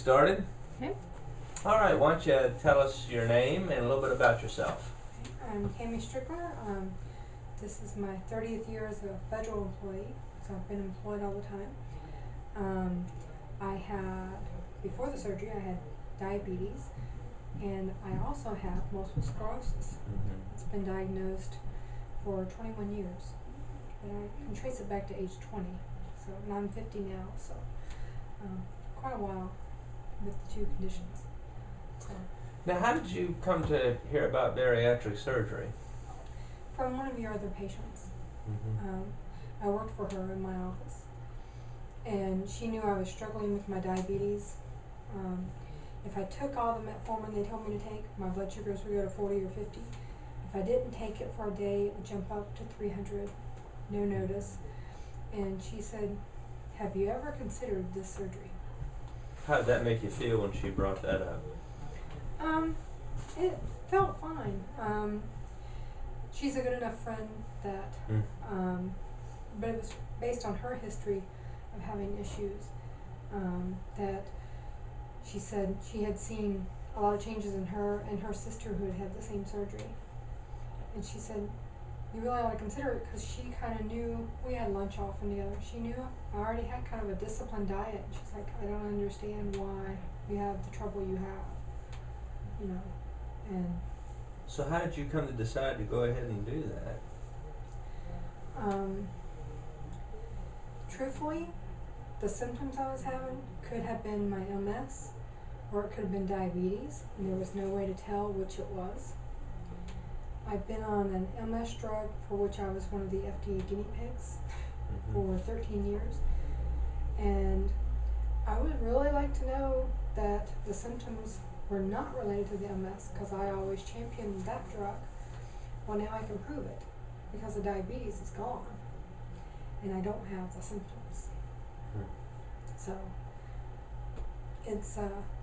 started. Okay. All right, why don't you tell us your name and a little bit about yourself? I'm Tammy Strickler. This is my 30th year as a federal employee, so I've been employed all the time. I had, before the surgery, I had diabetes, and I also have multiple sclerosis. It's been diagnosed for 21 years, and I can trace it back to age 20. So, and I'm 50 now, so quite a while with the two conditions. So, Now, how did you come to hear about bariatric surgery? from one of your other patients. I worked for her in my office, and she knew I was struggling with my diabetes. If I took all the metformin they told me to take, my blood sugars would go to 40 or 50. If I didn't take it for a day, it would jump up to 300, no notice. And she said, "Have you ever considered this surgery?" How did that make you feel when she brought that up? It felt fine. She's a good enough friend that, but it was based on her history of having issues, that she said she had seen a lot of changes in her and her sister who had had the same surgery. And she said, "You really ought to consider it," because she kind of knew, we had lunch often together, she knew I already had kind of a disciplined diet. And she's like, "I don't understand why you have the trouble you have, you know." And So how did you come to decide to go ahead and do that? truthfully, the symptoms I was having could have been my MS, or it could have been diabetes, and there was no way to tell which it was. I've been on an MS drug for which I was one of the FDA guinea pigs for 13 years, and I would really like to know that the symptoms were not related to the MS, because I always championed that drug. Well, now I can prove it, because the diabetes is gone, and I don't have the symptoms. So it's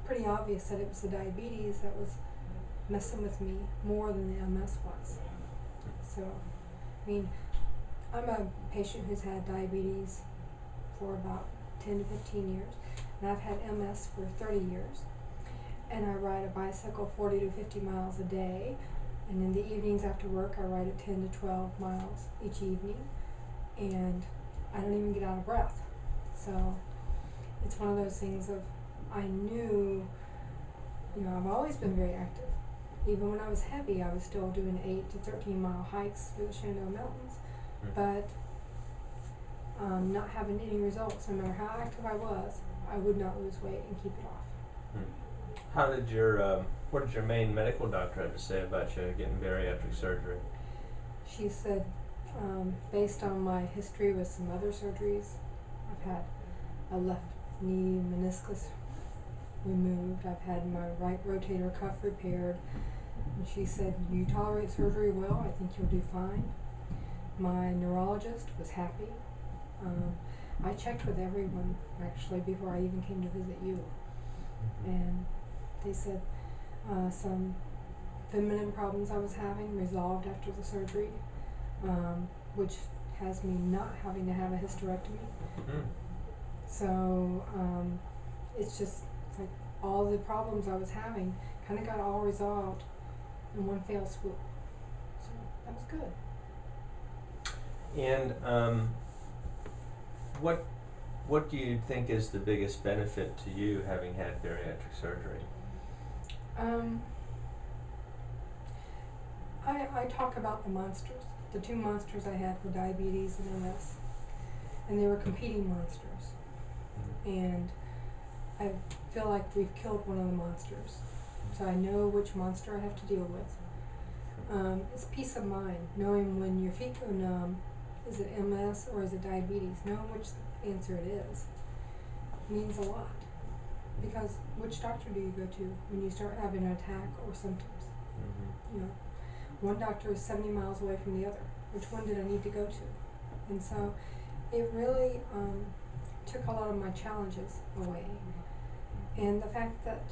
pretty obvious that it was the diabetes that was messing with me more than the MS was. So, I mean, I'm a patient who's had diabetes for about 10 to 15 years, and I've had MS for 30 years. And I ride a bicycle 40 to 50 miles a day, and in the evenings after work I ride it 10 to 12 miles each evening, and I don't even get out of breath. So it's one of those things of, I knew, you know, I've always been very active. Even when I was heavy, I was still doing 8 to 13 mile hikes through the Shenandoah Mountains, but not having any results. No matter how active I was, I would not lose weight and keep it off. How did your, what did your main medical doctor have to say about you getting bariatric surgery? She said, based on my history with some other surgeries, I've had a left knee meniscus removed, I've had my right rotator cuff repaired, and she said, "You tolerate surgery well, I think you'll do fine." My neurologist was happy. I checked with everyone, actually, before I even came to visit you, and they said some feminine problems I was having resolved after the surgery, which has me not having to have a hysterectomy. So it's just like all the problems I was having kind of got all resolved in one fell swoop. So that was good. And what do you think is the biggest benefit to you having had bariatric surgery? I talk about the monsters. The two monsters I had were diabetes and MS, and they were competing monsters. And I feel like we've killed one of the monsters, so I know which monster I have to deal with. It's peace of mind, knowing when your feet go numb, is it MS or is it diabetes? Knowing which answer it is means a lot, because which doctor do you go to when you start having an attack or symptoms? You know, one doctor is 70 miles away from the other. Which one did I need to go to? And so it really took a lot of my challenges away. And the fact that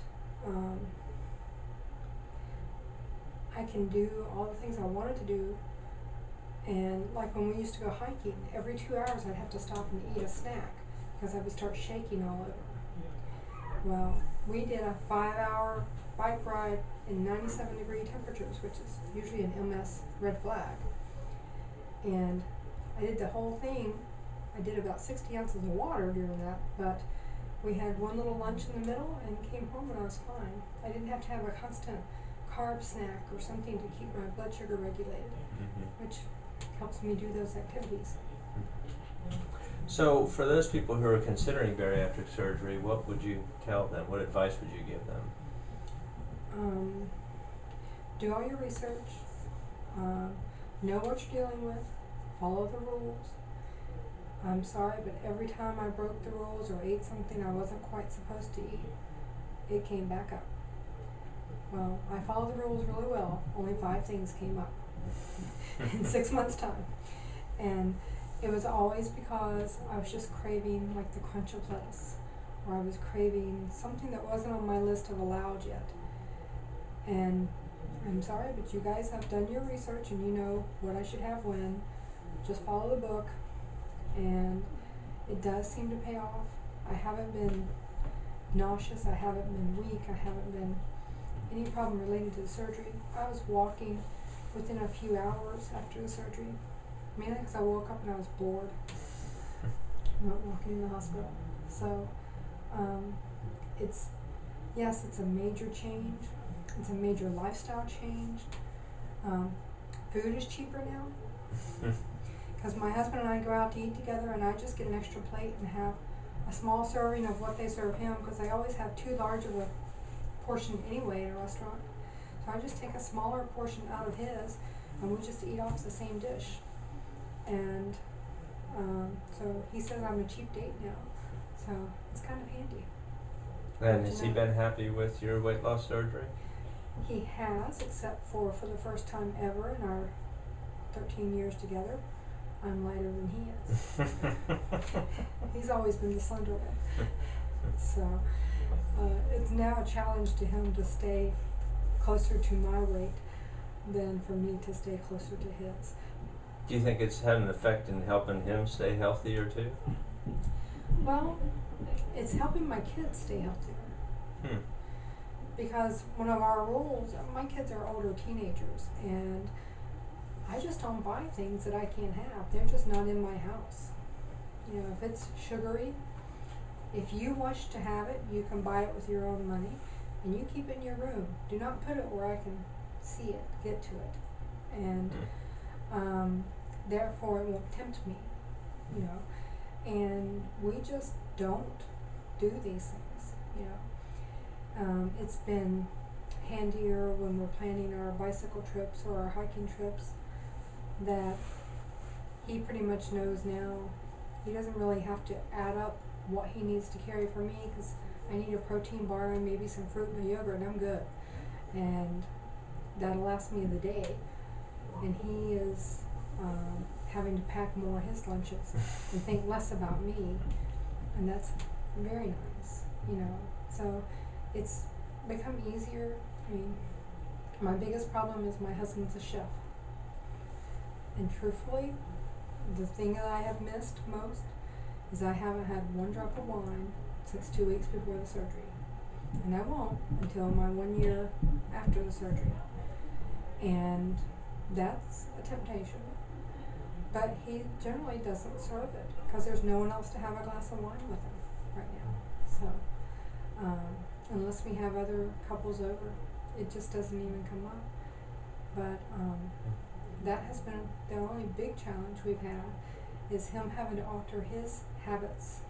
I can do all the things I wanted to do, and like when we used to go hiking, every 2 hours I'd have to stop and eat a snack because I would start shaking all over. Well, we did a 5-hour bike ride in 97-degree temperatures, which is usually an MS red flag. And I did the whole thing. I did about 60 ounces of water during that, but we had one little lunch in the middle and came home and I was fine. I didn't have to have a constant carb snack or something to keep my blood sugar regulated, which helps me do those activities. So, for those people who are considering bariatric surgery, what would you tell them? What advice would you give them? Do all your research, know what you're dealing with, follow the rules. I'm sorry, but every time I broke the rules or ate something I wasn't quite supposed to eat, it came back up. Well, I followed the rules really well. Only 5 things came up in 6 months' time. And it was always because I was just craving like the crunch of lettuce, or I was craving something that wasn't on my list of allowed yet. And I'm sorry, but you guys have done your research and you know what I should have when. Just follow the book, and it does seem to pay off. I haven't been nauseous, I haven't been weak, I haven't been any problem related to the surgery. I was walking within a few hours after the surgery, mainly because I woke up and I was bored. I went walking in the hospital. So, it's a major change. It's a major lifestyle change. Food is cheaper now. Because my husband and I go out to eat together and I just get an extra plate and have a small serving of what they serve him, because they always have too large of a portion anyway in a restaurant. So I just take a smaller portion out of his and we just eat off the same dish. And so he says I'm a cheap date now. So it's kind of handy. And has he been happy with your weight loss surgery? He has, except for the first time ever in our 13 years together, I'm lighter than he is. He's always been the slender one. So it's now a challenge to him to stay closer to my weight than for me to stay closer to his. Do you think it's had an effect in helping him stay healthier too? Well, it's helping my kids stay healthier. Because one of our rules, my kids are older teenagers, and I just don't buy things that I can't have. They're just not in my house. You know, if it's sugary, if you wish to have it, you can buy it with your own money, and you keep it in your room. Do not put it where I can see it, get to it. And therefore it won't tempt me, you know. And we just don't do these things, you know. It's been handier when we're planning our bicycle trips or our hiking trips that he pretty much knows now. He doesn't really have to add up what he needs to carry for me, because I need a protein bar and maybe some fruit and a yogurt and I'm good. And that'll last me the day. And he is having to pack more of his lunches and think less about me, and that's very nice, you know. So it's become easier. I mean, my biggest problem is my husband's a chef, and truthfully, the thing that I have missed most is I haven't had one drop of wine since 2 weeks before the surgery, and I won't until my 1 year after the surgery. And that's a temptation, but he generally doesn't serve it because there's no one else to have a glass of wine with him right now. So unless we have other couples over, it just doesn't even come up. But that has been the only big challenge we've had, is him having to alter his habits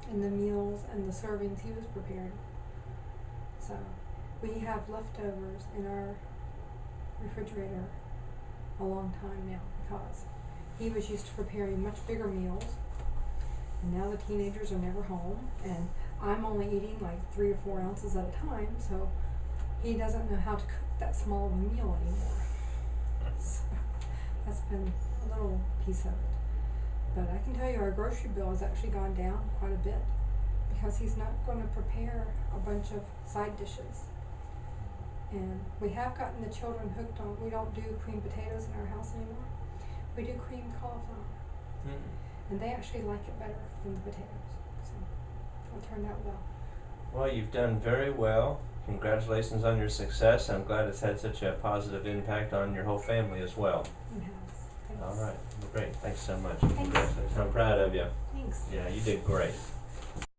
in the meals and the servings he was preparing. So we have leftovers in our refrigerator a long time now, because he was used to preparing much bigger meals, and now the teenagers are never home, and I'm only eating like 3 or 4 ounces at a time, so he doesn't know how to cook that small of a meal anymore. So that's been a little piece of it. But I can tell you our grocery bill has actually gone down quite a bit, because he's not going to prepare a bunch of side dishes. And we have gotten the children hooked on, we don't do creamed potatoes in our house anymore. We do creamed cauliflower. And they actually like it better than the potatoes. So it turned out well. Well, you've done very well. Congratulations on your success. I'm glad it's had such a positive impact on your whole family as well. It has. Thanks. All right. Well, great. Thanks so much. Thanks. Congratulations. I'm proud of you. Thanks. Yeah, you did great.